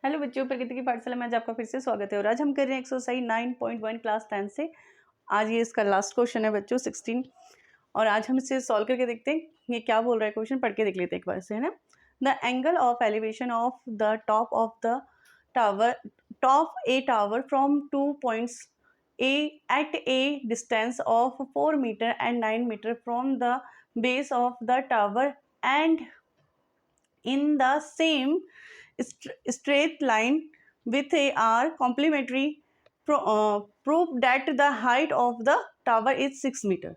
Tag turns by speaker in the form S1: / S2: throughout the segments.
S1: Hello बच्चों, प्रकृति की पाठशाला में आज आपका फिर से स्वागत है। और आज हम कर रहे हैं एक्सरसाइज 9.1 क्लास 10 से। आज ये इसका लास्ट क्वेश्चन है बच्चों 16। और आज हम इसे सॉल्व करके देखते हैं ये क्या बोल रहा है। क्वेश्चन पढ़ के देख लेते हैं एक बार से, है ना। The angle of elevation of the top of the tower from 2 points a at a distance of 4 metre and 9 metre from the base of the tower and in the same straight line with a are complementary prove that the height of the tower is 6 metre.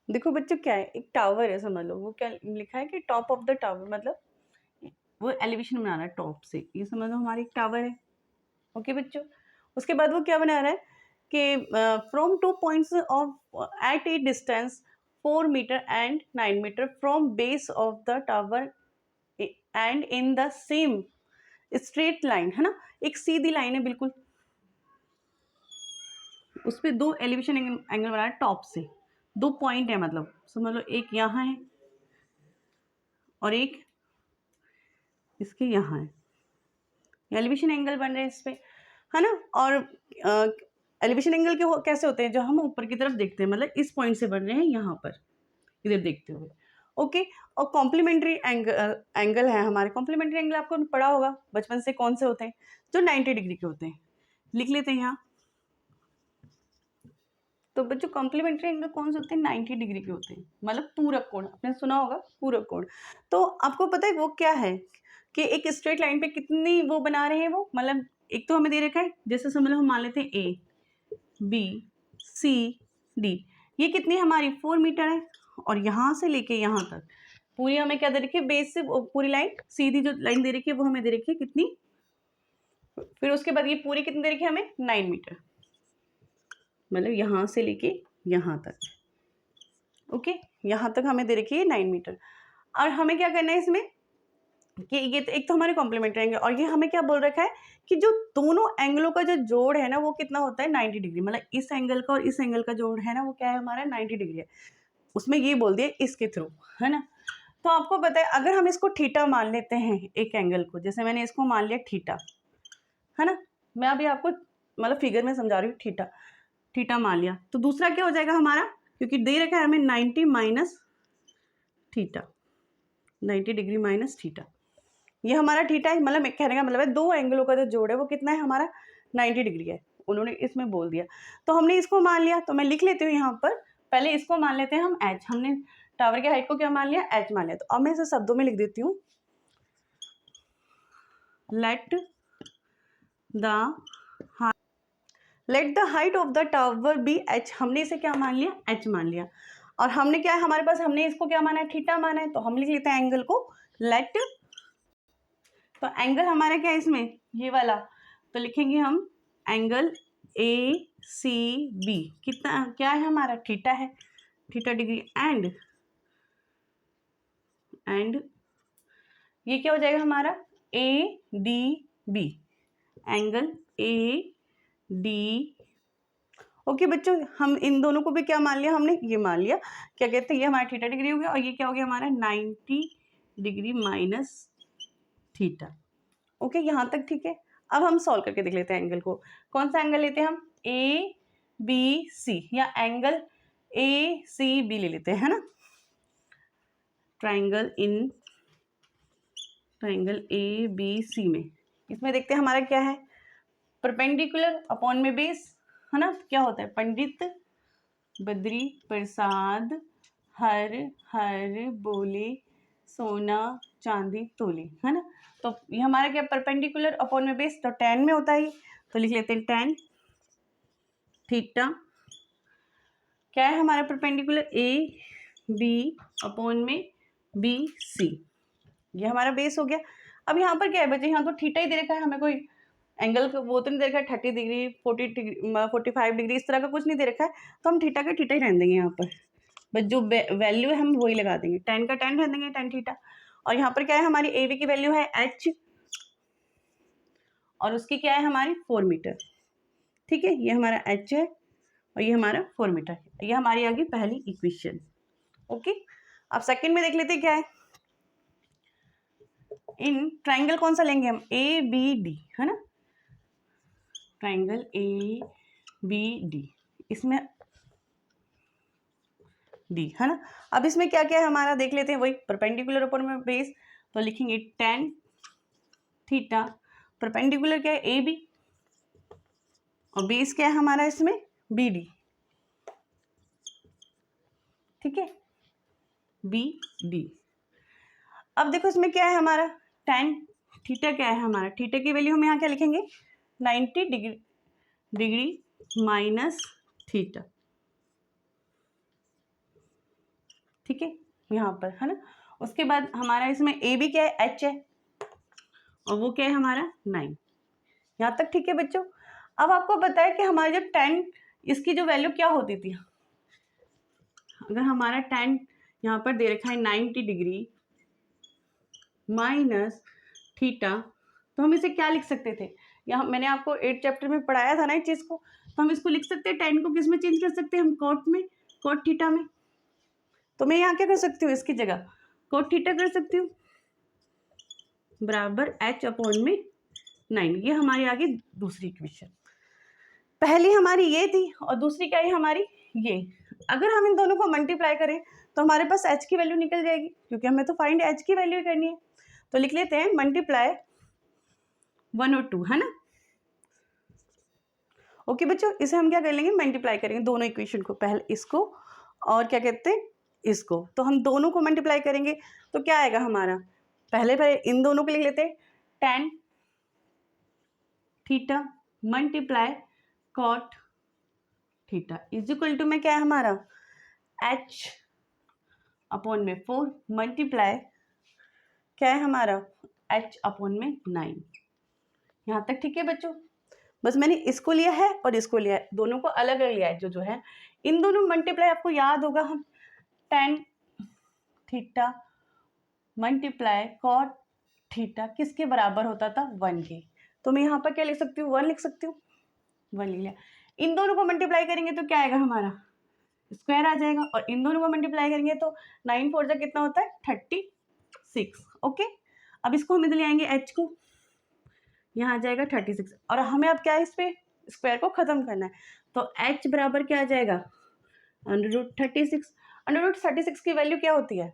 S1: देखो बच्चों क्या है, एक tower है, समझ लो। वो क्या लिखा है कि टॉप ऑफ द टावर, मतलब वो एलिवेशन बना रहा है टॉप से। ये समझ लो हमारी एक टावर है। ओके बच्चों, उसके बाद वो क्या बना रहा है कि from 2 points of at a distance 4 metre and 9 metre from base of the tower and in the same straight line, है ना। एक सीधी लाइन है बिल्कुल, उस पर दो एलिवेशन एंगल बना है टॉप से। 2 पॉइंट है, मतलब समझ लो एक यहाँ है और एक इसके यहाँ है। एलिवेशन एंगल बन रहे हैं इस पे, है ना। और एलिवेशन एंगल के कैसे होते हैं, जो हम ऊपर की तरफ देखते हैं, मतलब इस पॉइंट से बन रहे हैं यहाँ पर, इधर देखते हुए। ओके। और कॉम्प्लीमेंट्री एंगल है हमारे। कॉम्प्लीमेंट्री एंगल आपको पढ़ा होगा बचपन से, कौन से होते हैं, जो 90 डिग्री के होते हैं। लिख लेते हैं यहाँ। तो बच्चों कॉम्प्लीमेंट्री एंगल कौन से होते हैं, 90 डिग्री के होते हैं, मतलब पूरक कोण। आपने सुना होगा पूरक कोण। तो आपको पता है वो क्या है कि एक स्ट्रेट लाइन पे कितनी वो बना रहे हैं वो, मतलब एक तो हमें दे रखा है, जैसे समझ लो हम मान लेते हैं ए बी सी डी। ये कितनी हमारी 4 मीटर है, और यहाँ से लेके यहाँ तक पूरी हमें क्या दे रखी है, बेस से पूरी लाइन, सीधी जो लाइन दे रखी है वो हमें दे रखी है कितनी। फिर उसके बाद ये पूरी कितनी दे रखी है हमें, 9 मीटर, मतलब यहाँ से लेके यहाँ तक। ओके, यहाँ तक हमें दे रखी है 9 मीटर। और हमें क्या करना है इसमें कि ये तो एक तो हमारे कॉम्प्लीमेंट्री एंगल, और ये हमें क्या बोल रखा है कि जो दोनों एंगलों का जो जोड़ है ना वो कितना होता है, 90 डिग्री। मतलब इस एंगल का और इस एंगल का जोड़ है ना वो क्या है हमारा, 90 डिग्री है। उसमें ये बोल दिया इसके थ्रू, है ना। तो आपको पता है अगर हम इसको थीटा मान लेते हैं एक एंगल को, जैसे मैंने इसको मान लिया थीटा, है ना। मैं अभी आपको मतलब फिगर में समझा रही हूँ। थीटा थीटा मान लिया, तो दूसरा क्या हो जाएगा हमारा, क्योंकि दे रखा है हमें 90 minus theta, 90 degree minus theta. ये हमारा थीटा है, मतलब कहने का मतलब है दो एंगलों का जो जोड़ है वो कितना है हमारा, 90 डिग्री है। उन्होंने इसमें बोल दिया, तो हमने इसको मान लिया। तो मैं लिख लेती हूँ यहाँ पर, पहले इसको मान लेते हैं हम एच। हमने टावर के हाइट को क्या मान लिया, एच मान लिया। तो अब मैं इसे शब्दों में लिख देती हूँ, let the height of the tower be H. हमने इसे क्या मान लिया, एच मान लिया। और हमने क्या है हमारे पास, हमने इसको क्या माना है, थीटा माना है। तो हम लिख लेते हैं एंगल को लेट। तो एंगल हमारा क्या है इसमें, ये वाला, तो लिखेंगे हम एंगल ए सी बी। कितना क्या है हमारा, थीटा है, थीटा डिग्री। एंड ये क्या हो जाएगा हमारा, A D B, angle A D. Okay बच्चों, हम इन दोनों को भी क्या मान लिया हमने, ये मान लिया, क्या कहते हैं, ये हमारा थीटा डिग्री हो गया, और ये क्या हो गया हमारा 90 डिग्री माइनस थीटा। ओके, यहाँ तक ठीक है। अब हम सॉल्व करके देख लेते हैं एंगल को। कौन सा एंगल लेते हैं हम, ए बी सी, या एंगल ए सी बी ले लेते हैं, है ना। ट्राइंगल ए बी सी में, इसमें देखते हैं हमारा क्या है, परपेंडिकुलर अपॉन में बेस, है ना। क्या होता है, पंडित बद्री प्रसाद हर हर बोले सोना चांदी तोले, है ना। तो ये हमारा क्या, परपेंडिकुलर अपॉन में बेस, तो tan में होता है। तो लिख लेते हैं tan थीटा। क्या है हमारा परपेंडिकुलर, ए बी अपॉन में बी सी, ये हमारा बेस हो गया। अब यहाँ पर क्या है बच्चे, यहाँ तो थीटा ही दे रखा है, हमें कोई एंगल का वो तो नहीं दे रखा है, 30 डिग्री 40 डिग्री 45 डिग्री इस तरह का कुछ नहीं दे रखा है। तो हम थीटा का थीटा ही रहने देंगे यहाँ पर, बस जो वैल्यू है हम वही लगा देंगे, tan का tan रहने देंगे, tan थीटा। और यहाँ पर क्या है हमारी ए बी की वैल्यू है h, और उसकी क्या है हमारी 4 मीटर। ठीक है, ये हमारा h है और ये हमारा 4 मीटर है। ये हमारी आ गई पहली इक्वेशन। ओके, अब सेकंड में देख लेते हैं क्या है। इन ट्राइंगल कौन सा लेंगे हम, ए बी डी, है ना, ट्राइंगल ए बी डी, इसमें डी, है ना। अब इसमें क्या क्या है हमारा देख लेते हैं, वही परपेंडिकुलर ऊपर में बेस, तो लिखेंगे tan थीटा, परपेंडिकुलर क्या है ए बी, और बेस क्या है हमारा इसमें बी डी, ठीक है, बी डी। अब देखो इसमें क्या है हमारा tan थीटा, क्या है हमारा थीटा की वैल्यू हम यहाँ क्या लिखेंगे 90 डिग्री माइनस थीटा, ठीक है, यहाँ पर, है ना। उसके बाद हमारा इसमें ए बी क्या है एच है, और वो क्या है हमारा 9, यहाँ तक ठीक है बच्चों। अब आपको पता है कि हमारा जब tan इसकी जो वैल्यू क्या होती थी, अगर हमारा tan यहाँ पर दे रखा है 90 डिग्री माइनस थीटा, तो हम इसे क्या लिख सकते थे, यहाँ मैंने आपको 8 चैप्टर में पढ़ाया था ना इस चीज़ को, तो हम इसको लिख सकते हैं tan को किस में चेंज कर सकते हैं हम, कॉट में, कॉट थीटा में। तो मैं यहाँ क्या कर सकती हूँ, इसकी जगह कॉट थीटा कर सकती हूँ, बराबर h अपॉन में 9। ये हमारी आगे दूसरी इक्वेशन, पहली हमारी ये थी और दूसरी क्या है हमारी ये। अगर हम इन दोनों को मल्टीप्लाई करें तो हमारे पास h की वैल्यू निकल जाएगी, क्योंकि हमें तो फाइंड h की वैल्यू करनी है। तो लिख लेते हैं मल्टीप्लाई 1 और 2, है ना। ओके बच्चों, इसे हम क्या कर लेंगे मल्टीप्लाई करेंगे दोनों इक्वेशन को, पहले इसको और क्या कहते हैं इसको, तो हम दोनों को मल्टीप्लाई करेंगे तो क्या आएगा हमारा, पहले इन दोनों को लिख लेते हैं tan theta multiply cot theta is equal to में क्या है हमारा h अपॉन में 4 मल्टीप्लाई क्या है हमारा h अपॉन में 9। यहाँ तक ठीक है बच्चों, बस मैंने इसको लिया है और इसको लिया है, दोनों को अलग अलग लिया है। जो है इन दोनों मल्टीप्लाई आपको याद होगा, हम tan theta multiply cot theta किसके बराबर होता था 1 के, तो मैं यहाँ पर क्या लिख सकती हूँ 1 लिख सकती हूँ, 1 लिख लिया। इन दोनों को मल्टीप्लाई करेंगे तो क्या आएगा हमारा स्क्वायर आ जाएगा, और इन दोनों को मल्टीप्लाई करेंगे तो 9 4 जा कितना होता है 36। ओके, अब इसको हम इधर ले आएंगे h को, यहाँ आ जाएगा 36, और हमें अब क्या है इस पे स्क्वायर को खत्म करना है, तो h बराबर क्या आ जाएगा √36। √36 की वैल्यू क्या होती है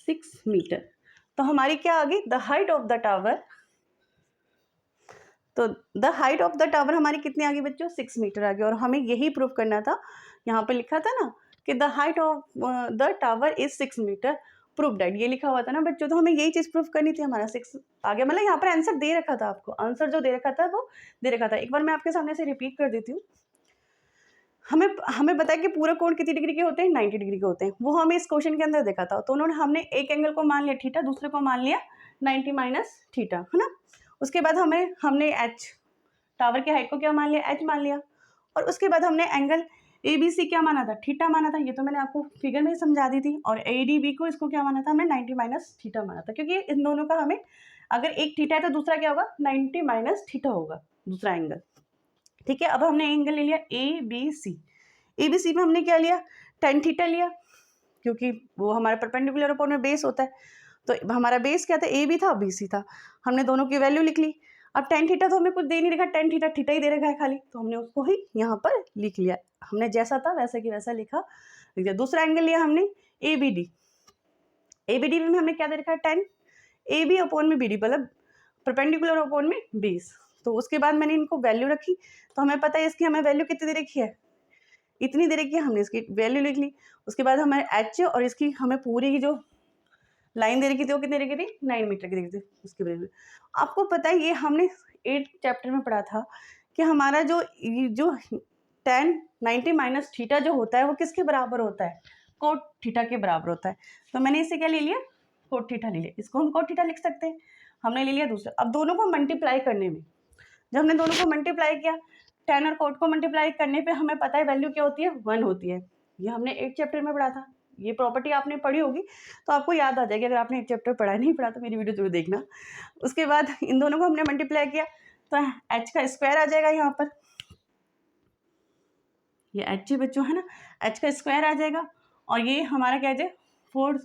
S1: 6 मीटर। तो हमारी क्या आ गई the height of the tower, तो the height of the tower हमारी कितनी आ गई बच्चों 6 मीटर आ गई, और हमें यही प्रूफ करना था, यहाँ पे लिखा था ना कि the height of the tower is 6 metre proved that, ये लिखा हुआ था ना बच्चों, तो हमें यही चीज़ प्रूफ करनी थी, हमारा 6 आ गया। मतलब यहाँ पर आंसर दे रखा था आपको, आंसर जो दे रखा था वो दे रखा था। एक बार मैं आपके सामने से रिपीट कर देती हूँ। हमें पता है कि पूरा कोण कितनी डिग्री के होते हैं 90 डिग्री के होते हैं, वो हमें इस क्वेश्चन के अंदर देखा था। तो उन्होंने हमने एक एंगल को मान लिया थीटा, दूसरे को मान लिया 90 माइनस थीटा, है ना। उसके बाद हमने एच टावर की हाइट को क्या मान लिया एच मान लिया, और उसके बाद हमने एंगल ए बी सी क्या माना था थीटा माना था, ये तो मैंने आपको फिगर में ही समझा दी थी। और ए डी बी को इसको क्या माना था हमने 90 माइनस थीटा माना था, क्योंकि इन दोनों का हमें अगर एक थीटा है तो दूसरा क्या होगा 90 माइनस थीटा होगा दूसरा एंगल, ठीक है। अब हमने एंगल ले लिया ए बी सी में हमने क्या लिया tan थीटा लिया, क्योंकि वो हमारा परपेंडिकुलर अपॉन में बेस होता है, तो हमारा बेस क्या था ए बी था बी सी था, हमने दोनों की वैल्यू लिख ली। अब tan थीटा तो हमें कुछ दे नहीं रखा, tan थीटा थीटा ही दे रखा है खाली, तो हमने उसको ही यहाँ पर लिख लिया, हमने जैसा था वैसे की वैसा लिखा। दूसरा एंगल लिया हमने ए बी डी में हमें क्या दे रखा है tan ए बी अपॉन में बी डी, मतलब परपेंडिकुलर अपॉन में बेस। तो उसके बाद मैंने इनको वैल्यू रखी, तो हमें पता है इसकी हमें वैल्यू कितनी दे रखी है इतनी दे रखी है, हमने इसकी वैल्यू लिख ली। उसके बाद हमें एच और इसकी हमें पूरी की जो लाइन दे रखी थी वो कितनी रखी थी 9 मीटर की रखी थी। उसकी वैल्यू आपको पता है, ये हमने 8 चैप्टर में पढ़ा था कि हमारा जो tan 90 माइनस थीटा जो होता है वो किसके बराबर होता है कोट थीटा के बराबर होता है। तो मैंने इसे क्या ले लिया कोट थीटा ले लिया, इसको हम कोट थीटा लिख सकते हैं, हमने ले लिया दूसरा। अब दोनों को मल्टीप्लाई करने में, जब हमने दोनों को मल्टीप्लाई किया tan और कोट को मल्टीप्लाई करने पे हमें पता है वैल्यू क्या होती है 1 होती है। ये हमने 8 चैप्टर में पढ़ा था, ये प्रॉपर्टी आपने पढ़ी होगी तो आपको याद आ जाएगी। अगर आपने 1 चैप्टर पढ़ा नहीं पढ़ा तो मेरी वीडियो जरूर देखना। उसके बाद इन दोनों को हमने मल्टीप्लाई किया तो h का स्क्वायर आ जाएगा यहाँ पर, ये h बच्चों है ना, h का स्क्वायर आ जाएगा, और ये हमारा क्या है 4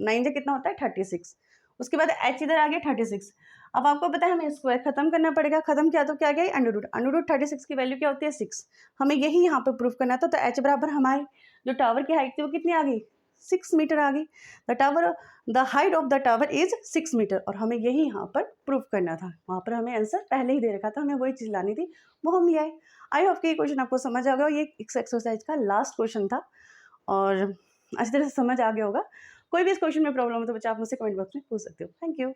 S1: 9 से कितना होता है 36। उसके बाद h इधर आ गया 36। अब आपको पता है हमें स्क्वायर खत्म करना पड़ेगा, खत्म किया तो क्या गया अंडर रूट 36 की वैल्यू क्या होती है 6। हमें यही यहाँ पर प्रूफ करना था, तो h बराबर हमारी जो टावर की हाइट थी वो कितनी आ गई 6 मीटर आ गई। The height of the tower is 6 metre, और हमें यही यहाँ पर प्रूफ करना था। वहाँ पर हमें आंसर पहले ही दे रखा था, हमें वही चीज़ लानी थी, वो हम ले आए। आई होप कि ये क्वेश्चन आपको समझ आ गया, ये इस एक्सरसाइज का लास्ट क्वेश्चन था और अच्छी तरह से समझ आ गया होगा। कोई भी इस क्वेश्चन में प्रॉब्लम हो तो बच्चा आप मुझसे कमेंट बॉक्स में पूछ सकते हो। Thank you.